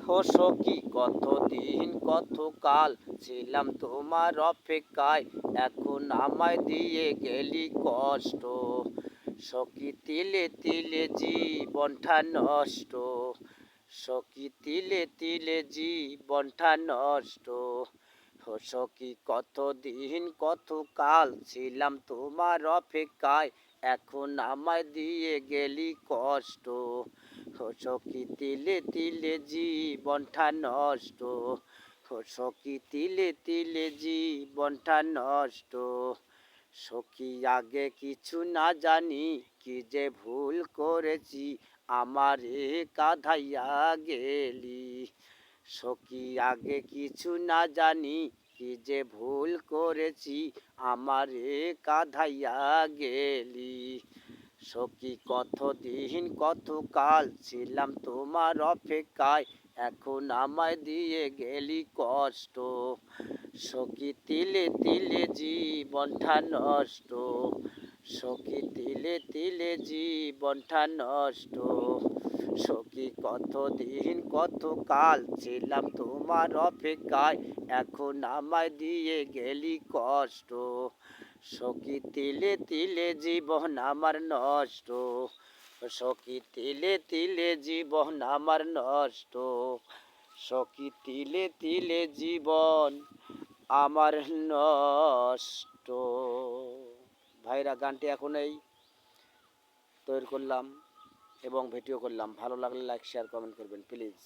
হো সখী কতদিন কত কাল ছিলাম তোমার অপেক্ষায়, এখন আমায় দিয়ে গেলি কষ্ট। সখী তিলে তিলে জীবনটা নষ্ট, সখী তিলে তিলে জীবনটা নষ্ট। হো সখী কতদিন কত কাল ছিলাম তোমার অপেক্ষায়, এখন আমায় দিয়ে গেলি কষ্ট। হো সখী তিলে তিলে জীবনটা নষ্ট, হো সখী তিলে তিলে জীবনটা নষ্ট। সখী আগে কিছু না জানি কি যে ভুল করেছি, আমারে কাঁদাইয়া গেলি। সখী আগে কিছু না জানি কি যে ভুল করেছি, আমারে কাঁদাইয়া গেলি। সখী কতদিন কত কাল ছিলাম তোমার অপেক্ষায়, এখন আমায় দিয়ে গেলি কষ্ট। সখী তিলে তিলে জীবনটা নষ্ট, সখী তিলে তিলে জীবনটা নষ্ট। সখী কতদিন কত কাল ছিলাম তোমার অপেক্ষায়, এখন আমায় দিয়ে গেলি কষ্ট। সখী তিলে তিলে জীবন আমার নষ্ট, সখী তিলে তিলে জীবন আমার নষ্ট, সখী তিলে তিলে জীবন আমার নষ্ট। ভাইরা, গানটি এখন এই তৈরি করলাম এবং ভিডিও করলাম। ভালো লাগলে লাইক শেয়ার কমেন্ট করবেন প্লিজ।